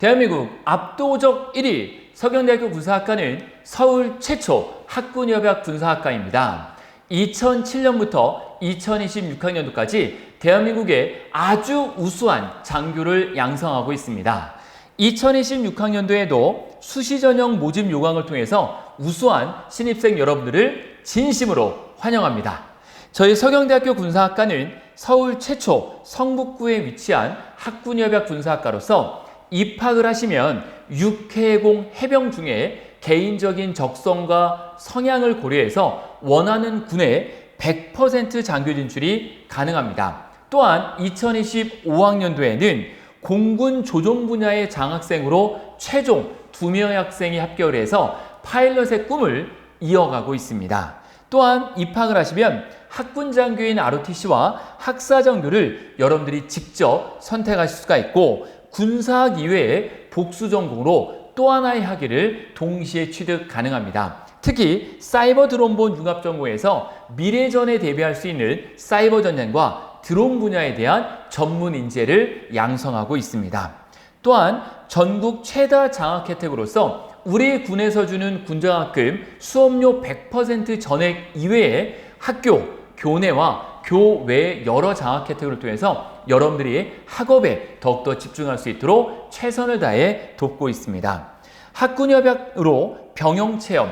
대한민국 압도적 1위 서경대학교 군사학과는 서울 최초 학군협약 군사학과입니다. 2007년부터 2026학년도까지 대한민국의 아주 우수한 장교를 양성하고 있습니다. 2026학년도에도 수시 전형 모집 요강을 통해서 우수한 신입생 여러분들을 진심으로 환영합니다. 저희 서경대학교 군사학과는 서울 최초 성북구에 위치한 학군협약 군사학과로서 입학을 하시면 육해공 해병 중에 개인적인 적성과 성향을 고려해서 원하는 군에 100% 장교 진출이 가능합니다. 또한 2025학년도에는 공군 조종 분야의 장학생으로 최종 2명의 학생이 합격을 해서 파일럿의 꿈을 이어가고 있습니다. 또한 입학을 하시면 학군 장교인 ROTC와 학사 장교를 여러분들이 직접 선택하실 수가 있고 군사학 이외에 복수 전공으로 또 하나의 학위를 동시에 취득 가능합니다. 특히 사이버 드론본 융합 전공에서 미래전에 대비할 수 있는 사이버 전쟁과 드론 분야에 대한 전문 인재를 양성하고 있습니다. 또한 전국 최다 장학 혜택으로서 우리 군에서 주는 군장학금 수업료 100% 전액 이외에 학교, 교내와 교외 여러 장학 혜택을 통해서 여러분들이 학업에 더욱더 집중할 수 있도록 최선을 다해 돕고 있습니다. 학군협약으로 병영체험,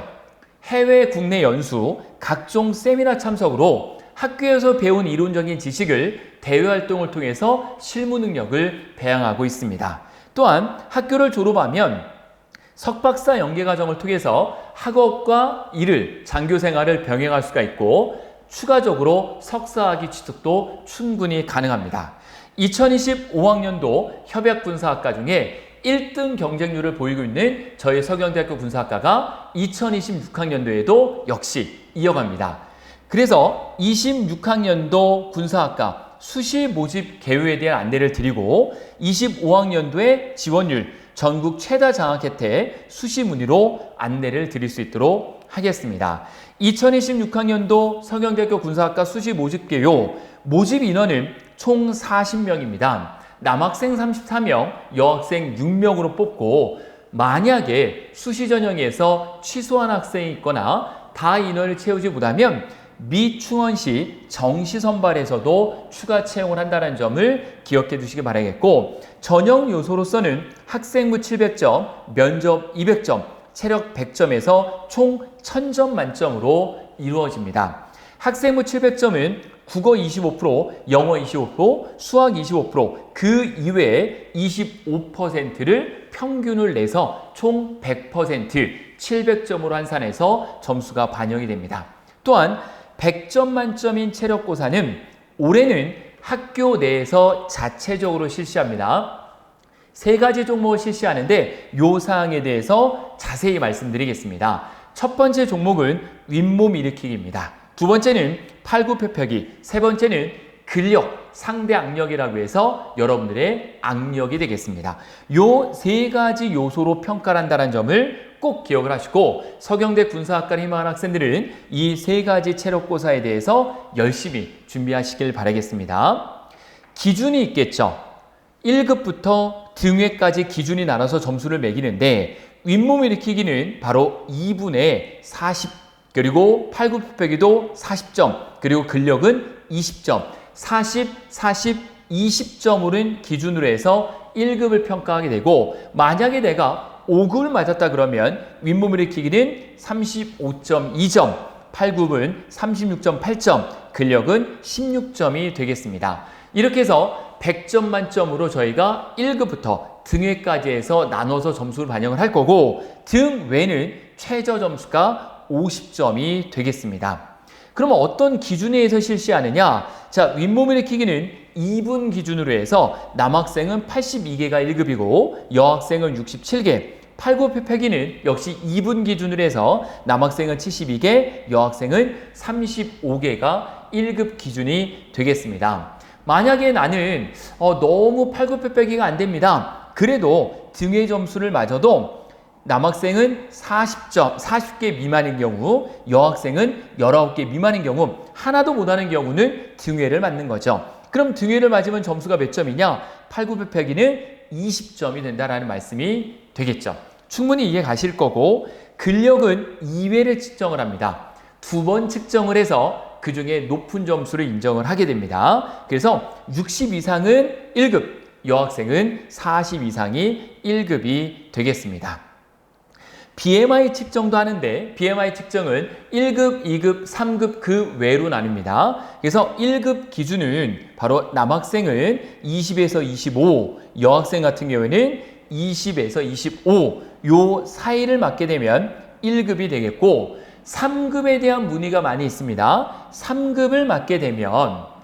해외 국내 연수, 각종 세미나 참석으로 학교에서 배운 이론적인 지식을 대외활동을 통해서 실무 능력을 배양하고 있습니다. 또한 학교를 졸업하면 석박사 연계과정을 통해서 학업과 일을, 장교 생활을 병행할 수가 있고 추가적으로 석사학위 취득도 충분히 가능합니다. 2025학년도 협약군사학과 중에 1등 경쟁률을 보이고 있는 저희 서경대학교 군사학과가 2026학년도에도 역시 이어갑니다. 그래서 26학년도 군사학과 수시 모집 개요에 대한 안내를 드리고 25학년도의 지원율, 전국 최다 장학 혜택 수시 문의로 안내를 드릴 수 있도록 하겠습니다. 2026학년도 서경대학교 군사학과 수시 모집 개요, 모집 인원은 총 40명입니다. 남학생 34명, 여학생 6명으로 뽑고 만약에 수시 전형에서 취소한 학생이 있거나 다 인원을 채우지 못하면 미충원시 정시 선발에서도 추가 채용을 한다는 점을 기억해 두시기 바라겠고 전형 요소로서는 학생부 700점, 면접 200점, 체력 100점에서 총 1000점 만점으로 이루어집니다. 학생부 700점은 국어 25%, 영어 25%, 수학 25%, 그 이외에 25%를 평균을 내서 총 100%, 700점으로 환산해서 점수가 반영이 됩니다. 또한 100점 만점인 체력고사는 올해는 학교 내에서 자체적으로 실시합니다. 3가지 종목을 실시하는데 이 사항에 대해서 자세히 말씀드리겠습니다. 첫 번째 종목은 윗몸 일으키기입니다. 두 번째는 팔굽혀펴기, 세 번째는 근력, 상대 악력이라고 해서 여러분들의 악력이 되겠습니다. 이 3가지 요소로 평가를 한다는 점을 꼭 기억을 하시고 서경대 군사학과를 희망하는 학생들은 이 3가지 체력고사에 대해서 열심히 준비하시길 바라겠습니다. 기준이 있겠죠. 1급부터 등회까지 기준이 나눠서 점수를 매기는데 윗몸 일으키기는 바로 2분의 40, 그리고 팔굽혀펴기도 40점, 그리고 근력은 20점, 40, 40, 20점을 기준으로 해서 1급을 평가하게 되고 만약에 내가 5급을 맞았다 그러면 윗몸 일으키기는 35.2점, 팔굽은 36.8점, 근력은 16점이 되겠습니다. 이렇게 해서 100점 만점으로 저희가 1급부터 등회까지 해서 나눠서 점수를 반영을 할 거고 등외는 최저 점수가 50점이 되겠습니다. 그러면 어떤 기준에 의해서 실시하느냐? 자, 윗몸 일으키기는 2분 기준으로 해서 남학생은 82개가 1급이고 여학생은 67개, 팔굽혀펴기는 역시 2분 기준으로 해서 남학생은 72개, 여학생은 35개가 1급 기준이 되겠습니다. 만약에 나는 너무 팔굽혀펴기가 안 됩니다. 그래도 등회 점수를 맞아도 남학생은 40개 미만인 경우, 여학생은 19개 미만인 경우, 하나도 못하는 경우는 등회를 맞는 거죠. 그럼 등회를 맞으면 점수가 몇 점이냐? 팔굽혀펴기는 20점이 된다라는 말씀이 되겠죠. 충분히 이해 가실 거고, 근력은 2회를 측정을 합니다. 2번 측정을 해서 그 중에 높은 점수를 인정을 하게 됩니다. 그래서 60 이상은 1급, 여학생은 40 이상이 1급이 되겠습니다. BMI 측정도 하는데 BMI 측정은 1급, 2급, 3급 그 외로 나뉩니다. 그래서 1급 기준은 바로 남학생은 20에서 25, 여학생 같은 경우에는 20에서 25 요 사이를 맞게 되면 1급이 되겠고, 3급에 대한 문의가 많이 있습니다. 3급을 맞게 되면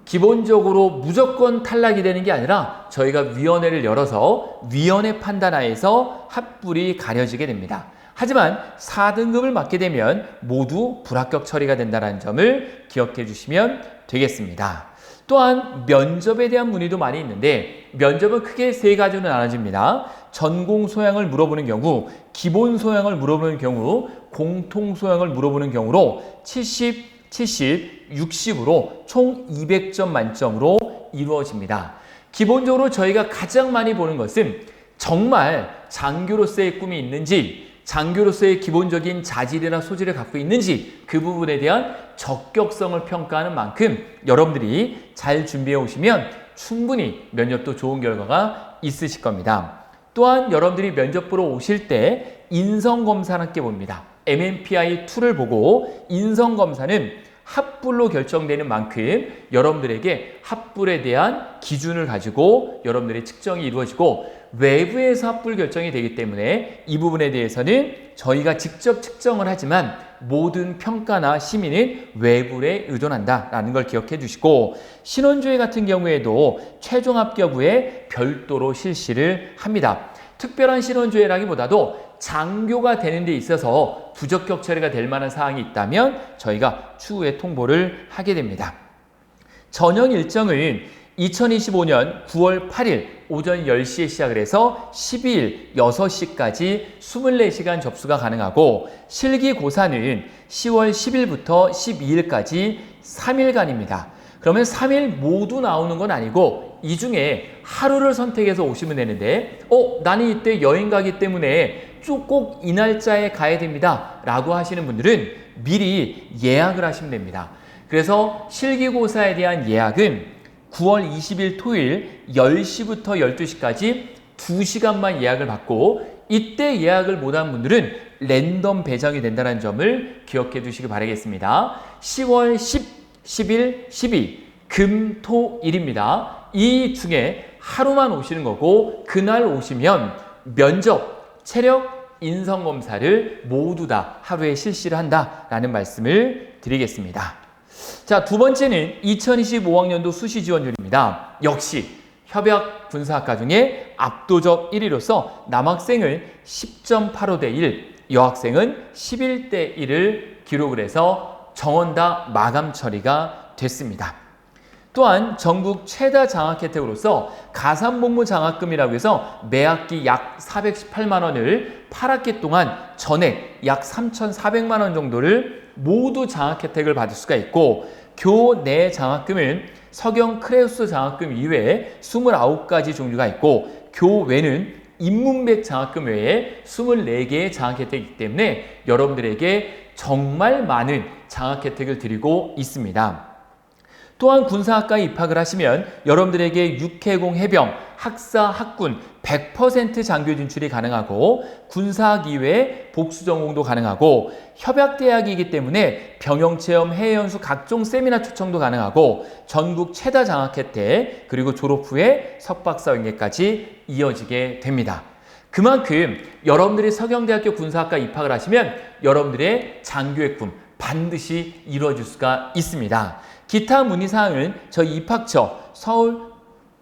기본적으로 무조건 탈락이 되는 게 아니라 저희가 위원회를 열어서 위원회 판단하에서 합불이 가려지게 됩니다. 하지만 4등급을 맞게 되면 모두 불합격 처리가 된다는 점을 기억해 주시면 되겠습니다. 또한 면접에 대한 문의도 많이 있는데, 면접은 크게 3가지로 나눠집니다. 전공 소양을 물어보는 경우, 기본 소양을 물어보는 경우, 공통 소양을 물어보는 경우로 70, 60으로 총 200점 만점으로 이루어집니다. 기본적으로 저희가 가장 많이 보는 것은 정말 장교로서의 꿈이 있는지, 장교로서의 기본적인 자질이나 소질을 갖고 있는지 그 부분에 대한 적격성을 평가하는 만큼 여러분들이 잘 준비해 오시면 충분히 면접도 좋은 결과가 있으실 겁니다. 또한 여러분들이 면접 보러 오실 때 인성검사를 함께 봅니다. MMPI-2를 보고 인성검사는 합불로 결정되는 만큼 여러분들에게 합불에 대한 기준을 가지고 여러분들의 측정이 이루어지고, 외부에서 합불 결정이 되기 때문에 이 부분에 대해서는 저희가 직접 측정을 하지만 모든 평가나 심의는 외부에 의존한다라는 걸 기억해 주시고, 신원조회 같은 경우에도 최종 합격 후에 별도로 실시를 합니다. 특별한 신원조회라기보다도 장교가 되는 데 있어서 부적격 처리가 될 만한 사항이 있다면 저희가 추후에 통보를 하게 됩니다. 전형 일정은 2025년 9월 8일 오전 10시에 시작을 해서 12일 6시까지 24시간 접수가 가능하고, 실기고사는 10월 10일부터 12일까지 3일간입니다. 그러면 3일 모두 나오는 건 아니고 이 중에 하루를 선택해서 오시면 되는데, 나는 이때 여행 가기 때문에 꼭 이 날짜에 가야 됩니다 라고 하시는 분들은 미리 예약을 하시면 됩니다. 그래서 실기고사에 대한 예약은 9월 20일 토요일 10시부터 12시까지 2시간만 예약을 받고, 이때 예약을 못한 분들은 랜덤 배정이 된다는 점을 기억해 주시기 바라겠습니다. 10월 10, 11, 12 금, 토, 일입니다. 이 중에 하루만 오시는 거고, 그날 오시면 면접, 체력, 인성검사를 모두 다 하루에 실시를 한다라는 말씀을 드리겠습니다. 자, 두 번째는 2025학년도 수시 지원율입니다. 역시 협약 군사학과 중에 압도적 1위로서 남학생은 10.85대 1, 여학생은 11대 1을 기록을 해서 정원 다 마감 처리가 됐습니다. 또한 전국 최다 장학 혜택으로서 가산복무 장학금이라고 해서 매학기 약 418만 원을 8학기 동안 전액 약 3,400만 원 정도를 모두 장학 혜택을 받을 수가 있고, 교내 장학금은 서경 크레우스 장학금 이외에 29가지 종류가 있고, 교외는 인문백 장학금 외에 24개의 장학 혜택이 있기 때문에 여러분들에게 정말 많은 장학 혜택을 드리고 있습니다. 또한 군사학과에 입학을 하시면 여러분들에게 육해공 해병, 학사, 학군 100% 장교 진출이 가능하고, 군사학 이외에 복수전공도 가능하고, 협약대학이기 때문에 병영체험, 해외연수 각종 세미나 초청도 가능하고, 전국 최다 장학 혜택, 그리고 졸업 후에 석박사 연계까지 이어지게 됩니다. 그만큼 여러분들이 서경대학교 군사학과 입학을 하시면 여러분들의 장교의 꿈 반드시 이루어질 수가 있습니다. 기타 문의사항은 저희 입학처 서울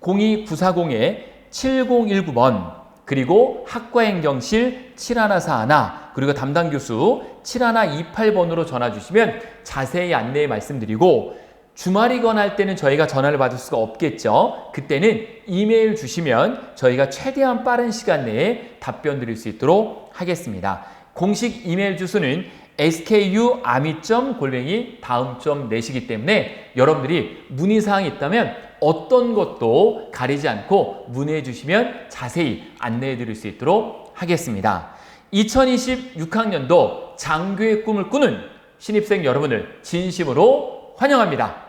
02940-7019번, 그리고 학과행정실 7141, 그리고 담당 교수 7128번으로 전화 주시면 자세히 안내 말씀드리고, 주말이거나 할 때는 저희가 전화를 받을 수가 없겠죠. 그때는 이메일 주시면 저희가 최대한 빠른 시간 내에 답변 드릴 수 있도록 하겠습니다. 공식 이메일 주소는 sku@daum.net이기 때문에 여러분들이 문의사항이 있다면 어떤 것도 가리지 않고 문의해 주시면 자세히 안내해 드릴 수 있도록 하겠습니다. 2026학년도 장교의 꿈을 꾸는 신입생 여러분을 진심으로 환영합니다.